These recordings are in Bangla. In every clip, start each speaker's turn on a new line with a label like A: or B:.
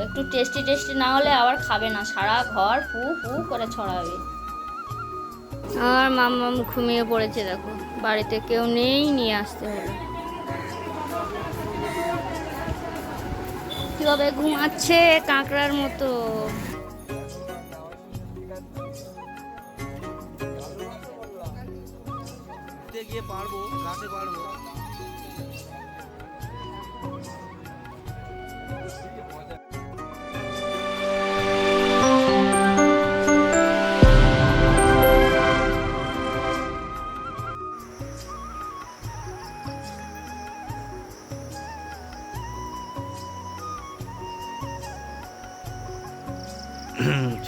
A: একটু টেস্টি টেস্টি না হলে আবার খাবে না, সারা ঘর ফু ফু করে ছড়াবে। আর মাম্মাম ঘুমিয়ে পড়েছে, দেখো বাড়িতে কেউ নেই, নিয়ে আসতে হলো। কিভাবে ঘুমাচ্ছে কাঁকড়ার মতো।
B: গিয়ে পারবো, গাছে পারবো।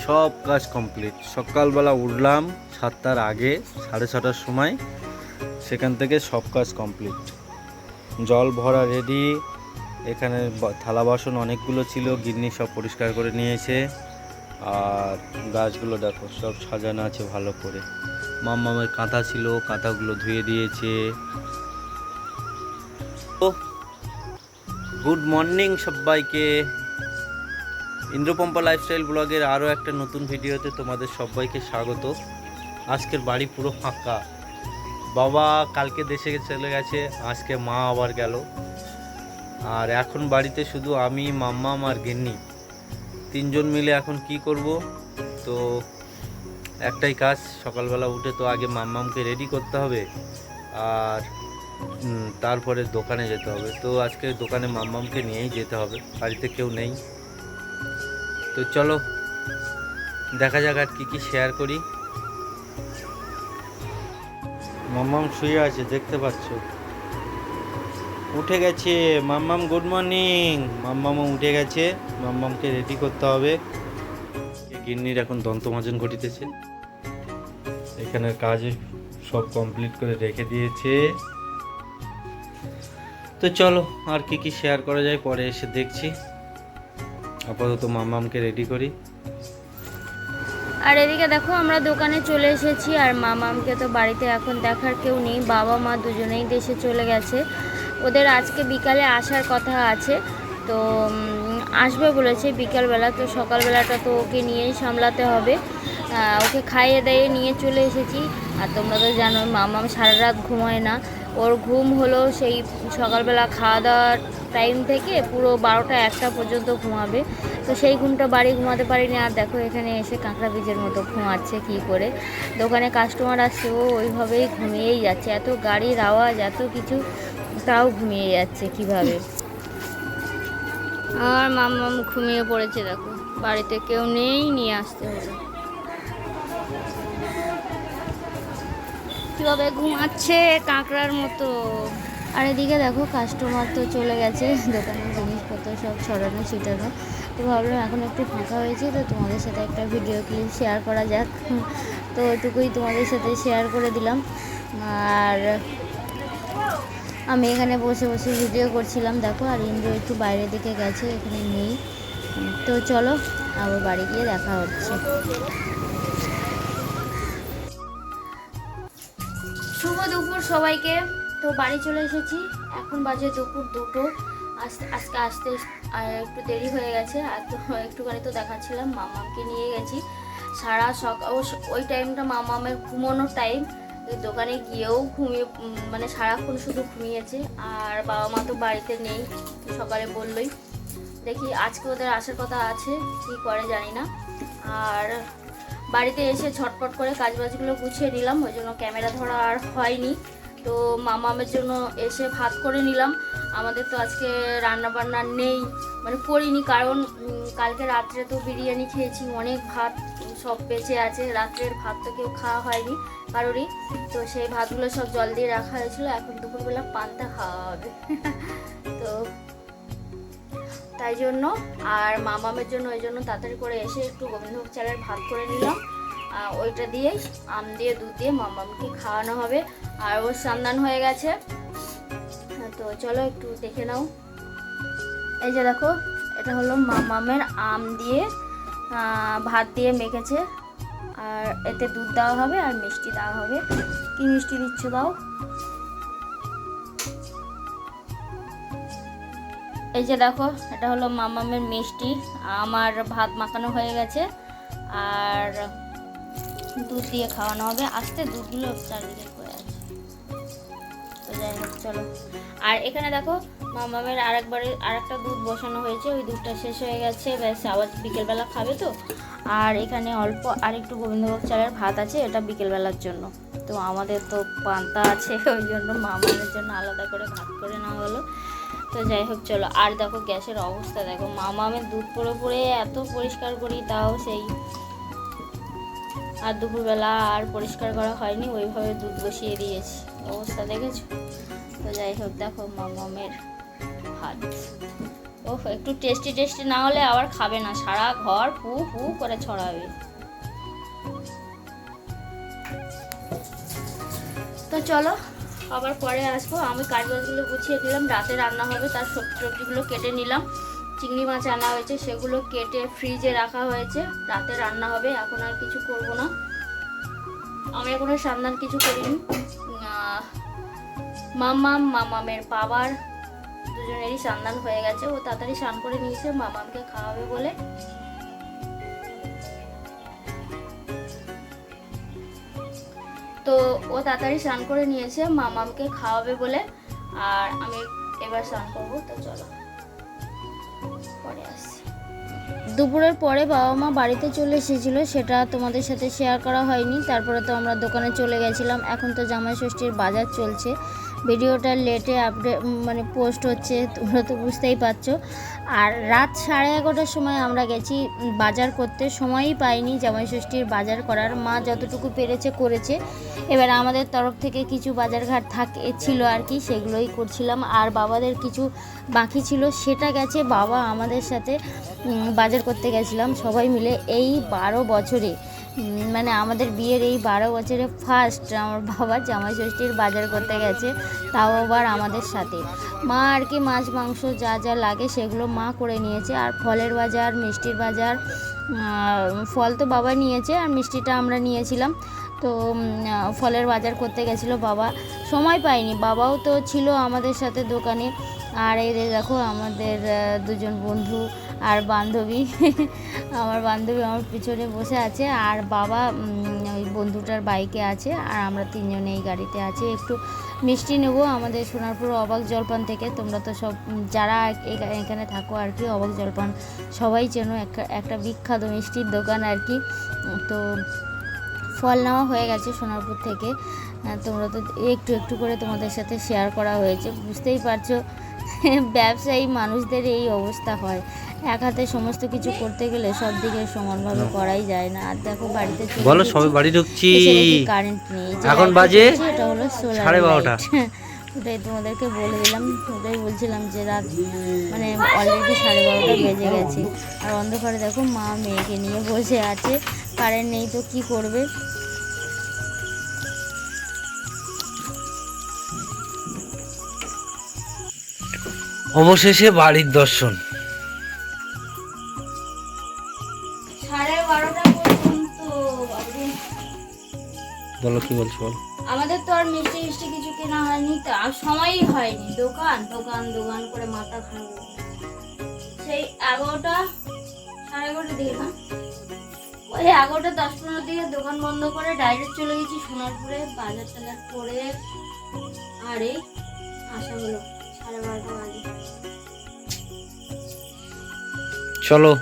B: সব কাজ কমপ্লিট। সকালবেলা উঠলাম 7টার আগে, 6:30টার সময়। সেখান থেকে সব কাজ কমপ্লিট, জল ভরা রেডি। এখানে থালা বাসন অনেকগুলো ছিল, গিন্নি সব পরিষ্কার করে নিয়েছে। আর গাছগুলো দেখো সব সাজানো আছে ভালো করে। মাম্মামের কাঁথা ছিল, কাঁথাগুলো ধুয়ে দিয়েছে। গুড মর্নিং সবাইকে, ইন্দ্রপম্পা লাইফস্টাইল ব্লগের আরও একটা নতুন ভিডিওতে তোমাদের সবাইকে স্বাগত। আজকের বাড়ি পুরো ফাঁকা। বাবা কালকে দেশে চলে গেছে, আজকে মা আবার গেল। আর এখন বাড়িতে শুধু আমি, মাম্মাম আর গিন্নি, তিনজন মিলে এখন কি করব। তো একটাই কাজ, সকালবেলা উঠে তো আগে মাম্মামকে রেডি করতে হবে, আর তারপরে দোকানে যেতে হবে। তো আজকে দোকানে মাম্মামকে নিয়েই যেতে হবে, বাড়িতে কেউ নেই। তো চলো দেখা যাক আর কি শেয়ার করি। মাম্মাম শুয়ে আছে, দেখতে পাচ্ছ, উঠে গেছে। মাম্মাম গুড মর্নিং। মাম্মামও উঠে গেছে, মাম্মামকে রেডি করতে হবে। গিন্নির এখন দন্তমাজন ঘটিতেছে, এখানের কাজ সব কমপ্লিট করে রেখে দিয়েছে। তো চলো আর কি শেয়ার করা যায় পরে এসে দেখছি। আপাতত মাম্মামকে রেডি করি।
A: আর এদিকে দেখো আমরা দোকানে চলে এসেছি, আর মামামকে তো বাড়িতে এখন দেখার কেউ নেই, বাবা মা দুজনেই দেশে চলে গেছে। ওদের আজকে বিকালে আসার কথা আছে, তো আসবে বলেছে বিকালবেলা। তো সকালবেলাটা তো ওকে নিয়েই সামলাতে হবে, ওকে খাইয়ে দাইয়ে নিয়ে চলে এসেছি। আর তোমরা তো জানো মামাম সারা রাত ঘুমায় না, ওর ঘুম হলো সেই সকালবেলা খাওয়া দাওয়ার টাইম থেকে পুরো 12টা 1টা পর্যন্ত ঘুমাবে। তো সেই ঘুমটা বাড়ি ঘুমাতে পারিনি। আর দেখো এখানে এসে কাঁকড়া বীজের মতো ঘুমাচ্ছে কি করে। দোকানে কাস্টমার আসছে, ও ওইভাবেই ঘুমিয়েই যাচ্ছে, এত গাড়ির আওয়াজ এত কিছু, তাও ঘুমিয়ে যাচ্ছে কিভাবে। আর মাম্মাম ঘুমিয়ে পড়েছে, দেখো বাড়িতে কেউ নেই, নিয়ে আসতে হলো। কিভাবে ঘুমাচ্ছে কাঁকড়ার মতো। আর এদিকে দেখো কাস্টমার তো চলে গেছে, দোকানের জিনিসপত্র সব ছড়ানো ছিটানো। তো ভাবলাম এখন একটু ফাঁকা হয়েছে, তো তোমাদের সাথে একটা ভিডিও ক্লিপ শেয়ার করা যাক। তো ওইটুকুই তোমাদের সাথে শেয়ার করে দিলাম। আর আমি এখানে বসে বসে ভিডিও করছিলাম, দেখো। আর ইন্দ্র একটু বাইরের দিকে গেছে, এখানে নেই। তো চলো আবার বাড়ি গিয়ে দেখা হচ্ছে। শুভ দুপুর সবাইকে। তো বাড়ি চলে এসেছি, এখন বাজে দুপুর 2টো। আজকে আসতে একটু দেরি হয়ে গেছে। আর তো একটুখানি তো দেখাচ্ছিলাম, মামামকে নিয়ে গেছি। সারা সকাল ওই টাইমটা মামামের ঘুমানোর টাইম, দোকানে গিয়েও ঘুমিয়ে, মানে সারাক্ষণ শুধু ঘুমিয়েছে। আর বাবা মা তো বাড়িতে নেই, সকালে বললোই। দেখি আজকে ওদের আসার কথা আছে, কী করে জানি না। আর বাড়িতে এসে ঝটপট করে কাজবাজগুলো গুছিয়ে নিলাম, ওই জন্য ক্যামেরা ধরা আর হয়নি। তো মামামের জন্য এসে ভাত করে নিলাম। আমাদের তো আজকে রান্না বান্না নেই, মানে করিনি, কারণ কালকে রাত্রে তো বিরিয়ানি খেয়েছি, অনেক ভাত সব বেঁচে আছে। রাত্রের ভাত তো কেউ খাওয়া হয়নি কারোরই, তো সেই ভাতগুলো সব জল দিয়ে রাখা হয়েছিল। এখন দুপুরবেলা পান্তা খাওয়া হবে। তো তাই জন্য, আর মামামের জন্য ওই জন্য তাড়াতাড়ি করে এসে একটু গোবিন্দভোগ চালের ভাত করে নিলাম। ওইটা দিয়েই আম দিয়ে দুধ দিয়ে মামামকে খাওয়ানো হবে। আর ওর স্নান হয়ে গেছে, তো চলো একটু দেখে নাও। এই যে দেখো, এটা হলো মামামের আম দিয়ে ভাত দিয়ে মেখেছে, আর এতে দুধ দেওয়া হবে আর মিষ্টি দেওয়া হবে। কি মিষ্টি দিচ্ছ দাও? এই যে দেখো, এটা হলো মামামের মিষ্টি। আমার ভাত মাখানো হয়ে গেছে আর দুধ দিয়ে খাওয়ানো হবে। আস্তে দুধগুলো চারিদিকে করে আছে। তো যাই হোক চলো। আর এখানে দেখো মামামের আরেকটা দুধ বসানো হয়েছে, ওই দুধটা শেষ হয়ে গেছে, ব্যাস আবার বিকেলবেলা খাবে তো। আর এখানে অল্প আরেকটু গোবিন্দভোগ চালের ভাত আছে, এটা বিকেলবেলার জন্য। তো আমাদের তো পান্তা আছে, ওই জন্য মামামের জন্য আলাদা করে ভাত করে নেওয়া হলো। তো যাই হোক চলো। আর দেখো গ্যাসের অবস্থা দেখো, মামামের দুধ পড়ে পড়ে এত পরিষ্কার করি, তাও সেই আর দুপুরবেলা আর পরিষ্কার করা হয়নি, ওইভাবে দুধ বসিয়ে দিয়েছি। অবস্থা দেখেছো? তো যাই হোক দেখো মামামের ভাত। ওহ, একটু টেস্টি টেস্টি না হলে আবার খাবে না, সারা ঘর ফু ফু করে ছড়াবে। তো চলো আবার পরে আসবো। আমি কাজবাজগুলো গুছিয়ে দিলাম, রাতে রান্না হবে তার সবজিগুলো কেটে নিলাম। চিংড়ি মাছ আনা হয়েছে, সেগুলো কেটে ফ্রিজে রাখা হয়েছে, রাতে রান্না হবে। এখন আর কিছু করব না, আমি এখনো সান্দান কিছু করিনি। মামামের বাবার দুজনেরই সান্দান হয়ে গেছে, ও তাড়াতাড়ি স্নান করে নিয়েছে মামামকে খাওয়াবে বলে। তো ও তাড়াতাড়ি স্নান করে নিয়েছে মামামকে খাওয়াবে বলে, আর আমি এবার স্নান করবো। তো চলো পরে আসছি। দুপুরের পরে বাবা মা বাড়িতে চলে এসেছিল, সেটা তোমাদের সাথে শেয়ার করা হয়নি। তারপরে তো আমরা দোকানে চলে গেছিলাম। এখন তো জামাই ষষ্ঠীর বাজার চলছে, ভিডিওটা লেটে আপডেট মানে পোস্ট হচ্ছে, তোমরা তো বুঝতেই পারছো। আর রাত 11:30টার সময় আমরা গেছি বাজার করতে, সময়ই পাইনি জামাই ষষ্ঠীর বাজার করার। মা যতটুকু পেরেছে করেছে, এবার আমাদের তরফ থেকে কিছু বাজারঘাট ছিল আর কি, সেগুলোই করছিলাম। আর বাবাদের কিছু বাকি ছিল, সেটা গেছে বাবা আমাদের সাথে বাজার করতে গেছিলাম সবাই মিলে। এই 12 বছরে মানে আমাদের বিয়ের এই 12 বছরে ফার্স্ট আমার বাবা জামাই ষষ্ঠীর বাজার করতে গেছে, তাও আবার আমাদের সাথে। মা আর কি মাছ মাংস যা যা লাগে সেগুলো মা করে নিয়েছে। আর ফলের বাজার, মিষ্টির বাজার, ফল তো বাবা নিয়েছে আর মিষ্টিটা আমরা নিয়েছিলাম। তো ফলের বাজার করতে গেছিলো বাবা, সময় পাইনি। বাবাও তো ছিল আমাদের সাথে দোকানে। আর এই দেখো আমাদের দুজন বন্ধু আর বান্ধবী, আমার বান্ধবী আমার পিছনে বসে আছে, আর বাবা ওই বন্ধুটার বাইকে আছে, আর আমরা তিনজনে এই গাড়িতে আছি। একটু মিষ্টি নেব আমাদের সোনারপুর অবাক জলপান থেকে। তোমরা তো সব যারা এখানে থাকো আর কি, অবাক জলপান সবাই চেনো, একটা বিখ্যাত মিষ্টির দোকান আর কি। তো ফল নেওয়া হয়ে গেছে সোনারপুর থেকে। তোমরা তো একটু একটু করে তোমাদের সাথে শেয়ার করা হয়েছে, বুঝতেই পারছো ব্যবসায়ী মানুষদের এই অবস্থা হয়। এক হাতে সমস্ত কিছু করতে গেলে সব দিকে সমানভাবে করাই যায় না। আর দেখো বাড়িতে
B: বলো সবাই বাড়ি ঢুকছি,
A: কারেন্ট নেই,
B: এখন বাজে
A: এটা হলো
B: 12:30।
A: ওটাই তোমাদেরকে বলে দিলাম। ওটাই বলছিলাম যে রাত মানে অলরেডি 12:30 বেজে গেছে। আর অন্ধকারে দেখো মা মেয়েকে নিয়ে বসে আছে, কারেন্ট নেই তো কি করবে।
B: অবশেষে বাড়ির দর্শন।
A: 12:30 পর্যন্ত।
B: বলো কি বলছো বলো।
A: আমাদের তো আর মিষ্টি কিছু কেনা হয়নি, তো আর সময়ই হয়নি। দোকান দোকান দোকান করে মাথা খারাপ। সেই 11টা 11:30 দিকে না, ওই 11টা 10-15 দিকে দোকান বন্ধ করে ডাইরেক্ট চলে গেছি সোনারপুরে বাজার টাজার করে। আর এই আসা হলো 12:30 বাজে।
B: চলো